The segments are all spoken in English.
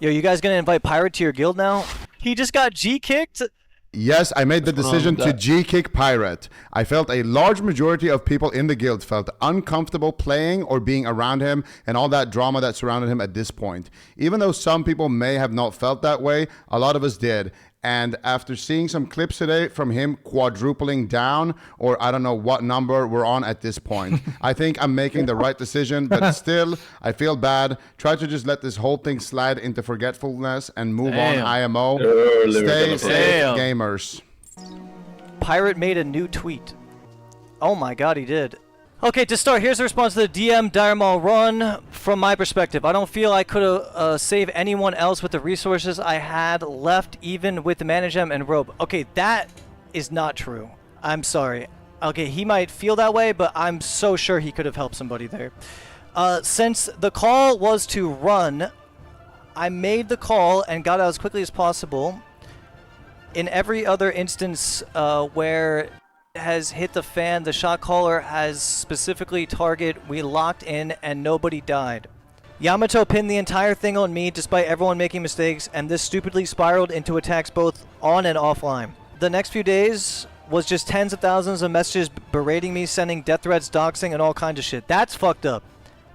Yo, you guys gonna invite Pirate to your guild now? He just got G-kicked? Yes, I made the decision to gkick Pirate. I felt a large majority of people in the guild felt uncomfortable playing or being around him and all that drama that surrounded him at this point. Even though some people may have not felt that way, a lot of us did. And after seeing some clips today from him quadrupling down, or I don't know what number we're on at this point, I think I'm making the right decision, but still, I feel bad. Try to just let this whole thing slide into forgetfulness and move on, IMO. Stay safe, gamers. Pirate made a new tweet. Oh my god, he did. Okay, to start, here's the response to the DM Dire Maul run. From my perspective, I don't feel I could have saved anyone else with the resources I had left, even with the Managem and Robe. Okay, that is not true. I'm sorry. Okay, he might feel that way, but I'm so sure he could have helped somebody there. Since the call was to run, I made the call and got out as quickly as possible. In every other instance where has hit the fan, the shot caller has specifically we locked in and nobody died. Yamato pinned the entire thing on me despite everyone making mistakes, and this stupidly spiraled into attacks both on and offline. The next few days was just tens of thousands of messages berating me, sending death threats, doxing, and all kinds of shit. That's fucked up.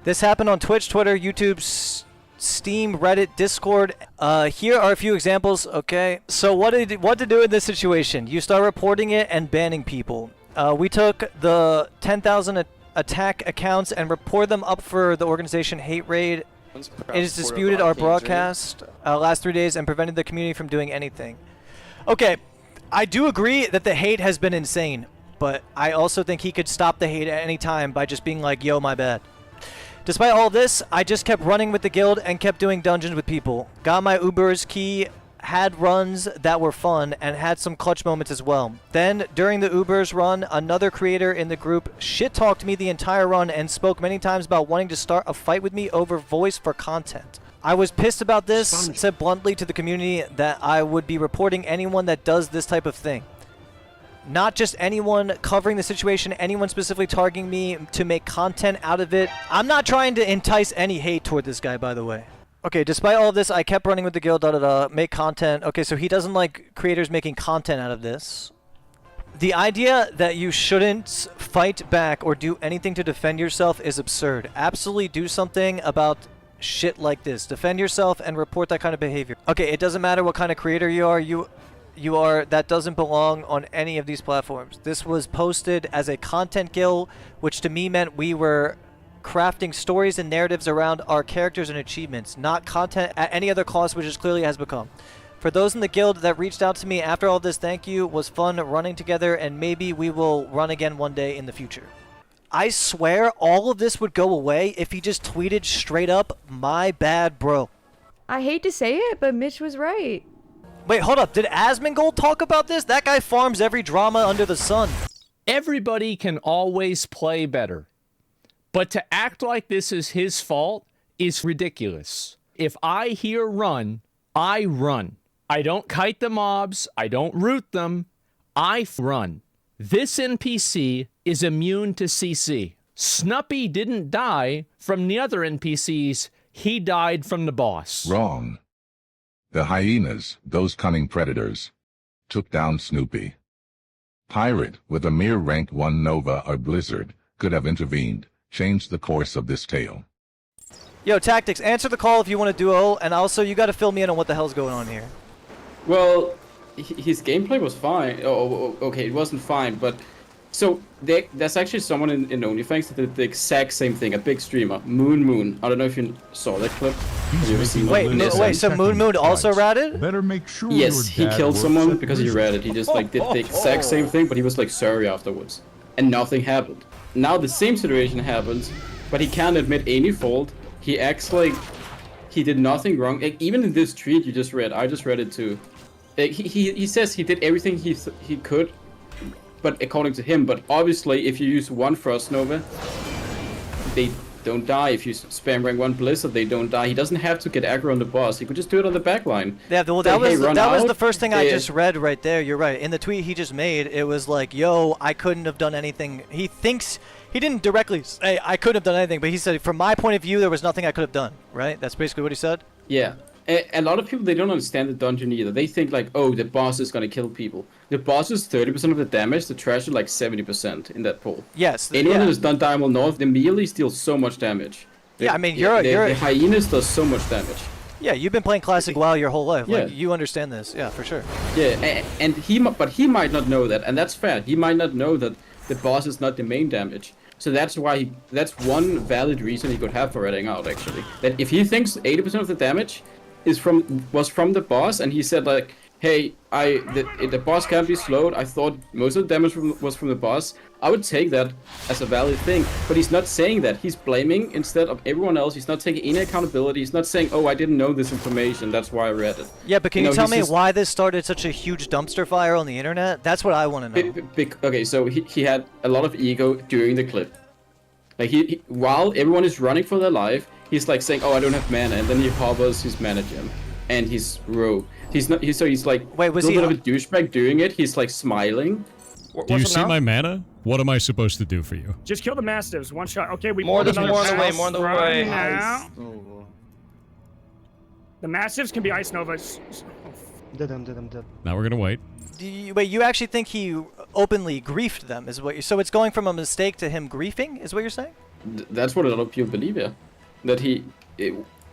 This happened on Twitch, Twitter, YouTube, Steam, Reddit, Discord. Here are a few examples. Okay, so what to do in this situation? You start reporting it and banning people. We took the 10,000 attack accounts and report them up for the organization Hate Raid. It has disputed our broadcast last 3 days and prevented the community from doing anything. Okay, I do agree that the hate has been insane, but I also think he could stop the hate at any time by just being like, yo, my bad. Despite all this, I just kept running with the guild and kept doing dungeons with people. Got my Uber's key, had runs that were fun, and had some clutch moments as well. Then, during the Uber's run, another creator in the group shit-talked me the entire run and spoke many times about wanting to start a fight with me over voice for content. I was pissed about this, said bluntly to the community that I would be reporting anyone that does this type of thing. Not just anyone covering the situation, anyone specifically targeting me to make content out of it. I'm not trying to entice any hate toward this guy, by the way. Okay, despite all of this, I kept running with the guild, make content. Okay, so he doesn't like creators making content out of this. The idea that you shouldn't fight back or do anything to defend yourself is absurd. Absolutely do something about shit like this. Defend yourself and report that kind of behavior. Okay, it doesn't matter what kind of creator you are, that doesn't belong on any of these platforms. This was posted as a content guild, which to me meant we were crafting stories and narratives around our characters and achievements, not content at any other cost, which it clearly has become. For those in the guild that reached out to me after all this, thank you. Was fun running together, and maybe we will run again one day in the future. I swear all of this would go away if he just tweeted straight up, my bad, bro. I hate to say it, but Mitch was right. Wait, hold up. Did Asmongold talk about this? That guy farms every drama under the sun. Everybody can always play better. But to act like this is his fault is ridiculous. If I hear run, I run. I don't kite the mobs. I don't root them. I run. This NPC is immune to CC. Snuppy didn't die from the other NPCs. He died from the boss. Wrong. The hyenas, those cunning predators, took down Snoopy. Pirate, with a mere rank 1 Nova or Blizzard, could have intervened, changed the course of this tale. Yo, Tactics, answer the call if you want to duo, and also you got to fill me in on what the hell's going on here. Well, his gameplay was fine. Oh, okay, it wasn't fine, but... So, there's actually someone in Onlyfangs that did the exact same thing, a big streamer, Moon. I don't know if you saw that clip. Have you ever seen that? Wait, so Moon also ratted? Better make sure. Yes, he killed someone because he ratted. He just like did the exact same thing, but he was like sorry afterwards. And nothing happened. Now the same situation happens, but he can't admit any fault. He acts like he did nothing wrong. Like, even in this tweet you just read, I just read it too. He says he did everything he could, but according to him. But obviously, if you use 1 Frost Nova, they don't die. If you spam rank 1 Blizzard, they don't die. He doesn't have to get aggro on the boss. He could just do it on the backline. Yeah, well, that was the first thing I just read right there. You're right. In the tweet he just made, it was like, yo, I couldn't have done anything. He thinks, he didn't directly say I couldn't have done anything, but he said, from my point of view, there was nothing I could have done, right? That's basically what he said? Yeah. A lot of people, they don't understand the dungeon either. They think like, oh, the boss is gonna kill people. The boss is 30% of the damage, the trash is like 70% in that pool. Yes. Anyone yeah. who's done Diamond North, the melee deals so much damage. Yeah, I mean, you're the hyenas does so much damage. Yeah, you've been playing Classic WoW your whole life. Like, Yeah. you understand this. Yeah, for sure. Yeah, and but he might not know that, and that's fair. He might not know that the boss is not the main damage. So that's why that's one valid reason he could have for redding out, actually. That if he thinks 80% of the damage was from the boss, and he said like, hey, the boss can't be slowed, I thought most of the damage was from the boss, I would take that as a valid thing. But he's not saying that. He's blaming instead of everyone else. He's not taking any accountability. He's not saying, oh, I didn't know this information, that's why I read it. Yeah, but can you know, tell he's me just- why this started such a huge dumpster fire on the internet? That's what I want to know. Okay, so he had a lot of ego during the clip. Like he while everyone is running for their life, he's like saying, "Oh, I don't have mana," and then he hovers his mana gem, and he's row. He's not. He's like Wait, was a he little bit of a douchebag doing it. He's like smiling. Do you What's see up now? my mana? What am I supposed to do for you? Just kill the mastiffs. One shot. Okay, we More pulled than another more on the way, pass more on the right way. now. The mastiffs can be ice novas. Now we're gonna wait. Wait, you actually think he openly griefed them? Is what? So it's going from a mistake to him griefing? Is what you're saying? That's what a lot of people believe, yeah. That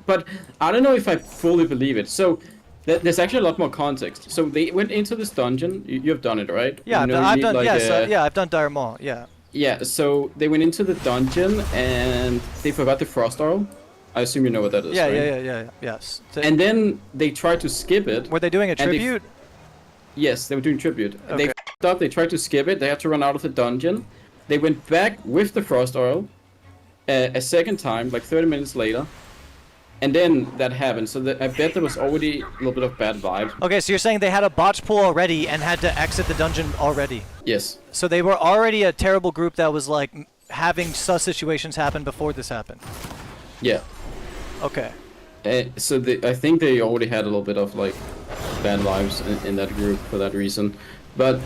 but I don't know if I fully believe it. So there's actually a lot more context. So they went into this dungeon. You have done it, right? Yeah, You know, I've you done. need, like, Yes, yeah, I've done Dire Maul. Yeah. Yeah, so they went into the dungeon and they forgot the frost arrow. I assume you know what that is, Yeah, right? yeah, yes. And then they tried to skip it. Were they doing a and they tribute? Yes, they were doing tribute. Okay. They f***ed up, they tried to skip it, they had to run out of the dungeon. They went back with the frost arrow a second time, like 30 minutes later. And then that happened, so I bet there was already a little bit of bad vibes. Okay, so you're saying they had a botch pool already and had to exit the dungeon already. Yes. So they were already a terrible group that was like having sus situations happen before this happened. Yeah. Okay. So I think they already had a little bit of like bad vibes in that group for that reason. But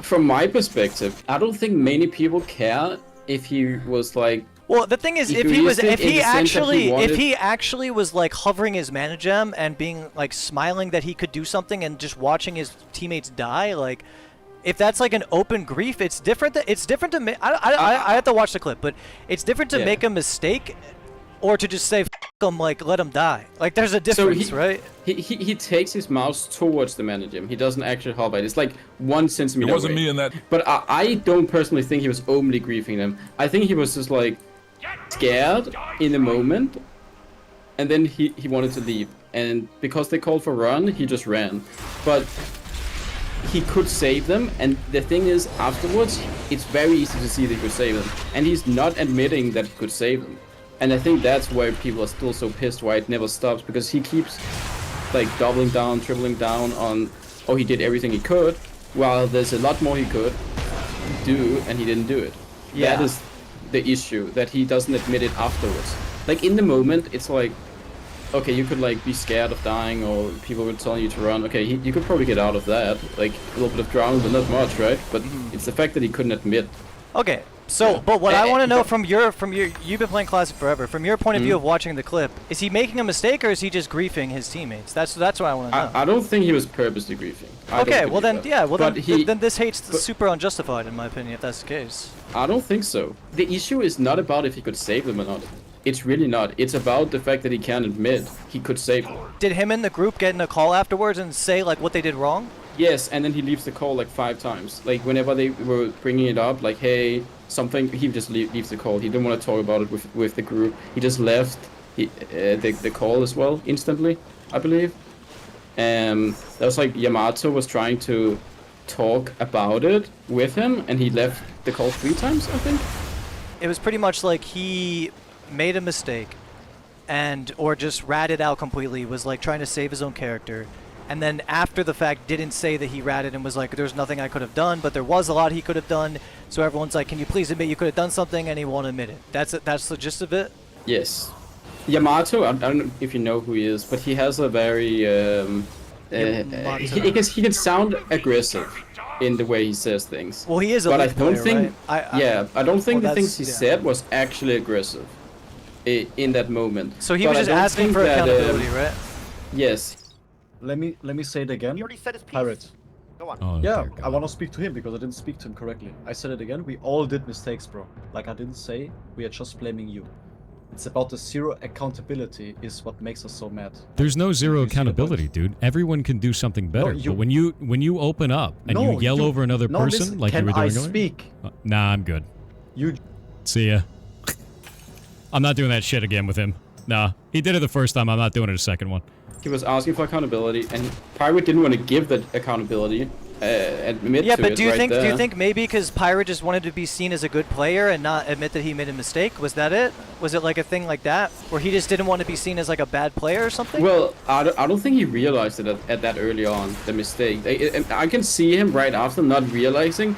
from my perspective, I don't think many people care if he was like. Well, the thing is, if he actually was like hovering his mana gem and being like smiling that he could do something and just watching his teammates die, like if that's like an open grief, it's different. It's different to I have to watch the clip, but it's different to make a mistake or to just say F him, like let him die. Like there's a difference, right? He takes his mouse towards the mana gem. He doesn't actually hover it. It's like 1 centimeter. It wasn't away. me in that. But I don't personally think he was openly griefing them. I think he was just like scared in the moment, and then he wanted to leave. And because they called for run, he just ran. But he could save them, and the thing is, afterwards, it's very easy to see that he could save them. And he's not admitting that he could save them. And I think that's why people are still so pissed why it never stops, because he keeps like doubling down, tripling down on, oh, he did everything he could, while there's a lot more he could do, and he didn't do it. Yeah. That is the issue, that he doesn't admit it afterwards. Like in the moment, it's like, okay, you could like be scared of dying, or people were telling you to run. Okay, you could probably get out of that, like a little bit of drama, but not much, right? But it's the fact that he couldn't admit. Okay, so but what I want to know from your you've been playing Classic forever. From your point of view of watching the clip, is he making a mistake or is he just griefing his teammates? That's what I want to know. I don't think he was purposely griefing. Okay, well then, yeah, well But then this hate's super unjustified in my opinion, if that's the case. I don't think so. The issue is not about if he could save them or not. It's really not. It's about the fact that he can't admit he could save them. Did him and the group get in a call afterwards and say like what they did wrong? Yes, and then he leaves the call like 5 times. Like whenever they were bringing it up, like hey, something, he just leaves the call. He didn't want to talk about it with the group. He just left the call as well instantly, I believe. That was like Yamato was trying to talk about it with him, and he left the call 3 times, I think. It was pretty much like he made a mistake and or just ratted out completely, was like trying to save his own character, and then after the fact didn't say that he ratted and was like there's nothing I could have done, but there was a lot he could have done, so everyone's like, can you please admit you could have done something, and he won't admit it. That's the gist of it. Yes. Yamato, I don't know if you know who he is, but he has a very he can sound aggressive in the way he says things. Well, he is a but I Leaf don't player, think right? I don't think well, the things he yeah. said was actually aggressive in that moment. So he But was I just don't asking think for that, accountability, right? Yes. Let me say it again. He already said his piece. Pirate. Go on. Oh, Yeah, dear God. I want to speak to him because I didn't speak to him correctly. I said it again. We all did mistakes, bro. Like I didn't say, we are just blaming you. It's about the zero accountability is what makes us so mad. There's no zero You see the accountability, point? dude. Everyone can do something better. you- But when you open up and No, you yell over another no, person listen, like you can were doing I earlier, speak? Nah, I'm good. You See ya. I'm not doing that shit again with him. Nah, he did it the first time. I'm not doing it a second one. He was asking for accountability, and Pirate didn't want to give that accountability. Admit Yeah, to but it do you right think there. maybe because Pirate just wanted to be seen as a good player and not admit that he made a mistake? Was that it? Was it like a thing like that, where he just didn't want to be seen as like a bad player or something? Well, I don't think he realized it at that early on, the mistake. I can see him right after not realizing.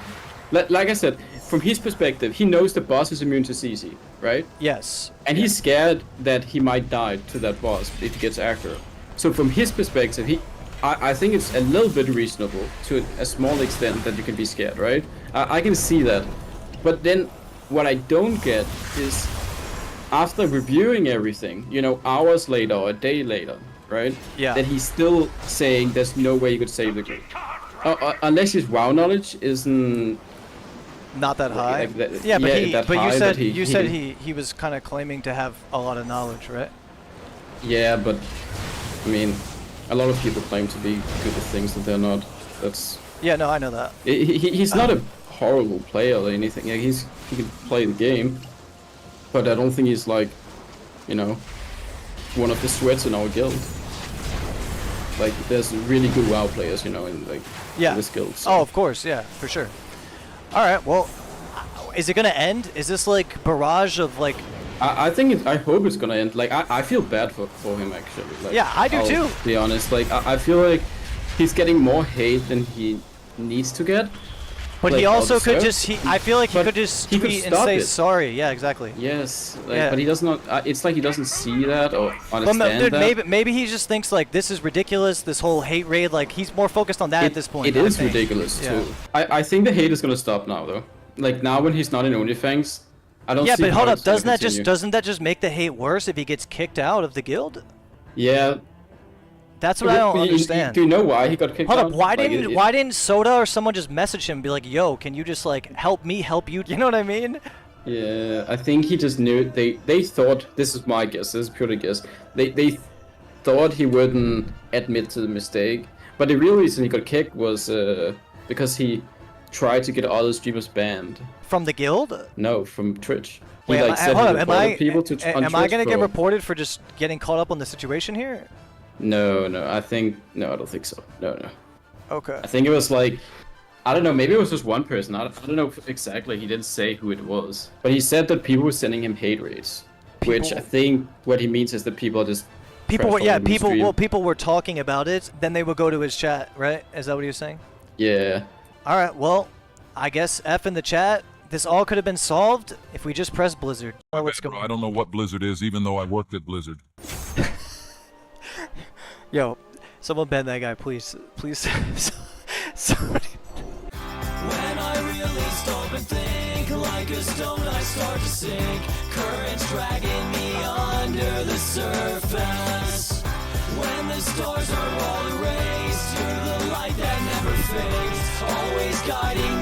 Like I said, from his perspective, he knows the boss is immune to CC, right? Yes. And he's scared that he might die to that boss if he gets aggro. So from his perspective, I think it's a little bit reasonable to a small extent that you can be scared, right? I can see that. But then what I don't get is after reviewing everything, you know, hours later or a day later, right? Yeah. That he's still saying there's no way you could save the game. Unless his WoW knowledge isn't Not that high. like that- yeah, but yeah, that high you that said he- he was kind of claiming to have a lot of knowledge, right? Yeah, but I mean, a lot of people claim to be good at things that they're not. That's Yeah, no, I know that. he's not a horrible player or anything. Yeah, he can play the game, but I don't think he's like, you know, one of the sweats in our guild. Like, there's really good WoW players, you know, in like in this guild. So. Oh, of course, yeah, for sure. All right, well, is it gonna end? Is this like barrage of like? I think I hope it's gonna end. Like I feel bad for him actually. Like, Yeah, I do I'll too. Be honest. Like I feel like he's getting more hate than he needs to get. But like, he also all could deserved. just I feel like he But could just he could tweet and stop say it. sorry. Yeah, exactly. Yes, like, Yeah. but he does not. It's like he doesn't see that or Well, understand dude, that. maybe he just thinks like this is ridiculous. This whole hate raid, like he's more focused on that at this point. It I is think. ridiculous Yeah. too. I think the hate is gonna stop now though. Like now when he's not in Onlyfangs, I don't Yeah, see but how hold up, it's gonna doesn't that continue. just make the hate worse if he gets kicked out of the guild? Yeah. That's what I don't understand. Do you know why he got kicked Hold out? up, why Like, didn't Soda or someone just message him and be like, yo, can you just like help me help you? You know what I mean? Yeah, I think he just knew they thought, this is my guess, this is purely guess. They thought he wouldn't admit to the mistake, but the real reason he got kicked was because he tried to get other streamers banned. From the guild? No, from Twitch. He Wait, like said hold he up, reported people to on am I Twitch gonna get for- reported for just getting caught up on the situation here? No, I don't think so. No. Okay. I think it was like, I don't know, maybe it was just one person. I don't know exactly. He didn't say who it was. But he said that people were sending him hate raids. Which I think what he means is that people are just... People were, trash yeah, talking him in stream. people were talking about it, then they would go to his chat, right? Is that what he was saying? Yeah. Alright, well, I guess F in the chat. This all could have been solved if we just pressed Blizzard. Oh, let's go. I don't know what Blizzard is, even though I worked at Blizzard. Yo, someone ban that guy, please. Please. Somebody. When I really stop and think, like a stone I start to sink. Currents dragging me under the surface. When the stars are all erased, you're the light that never fades. Always guiding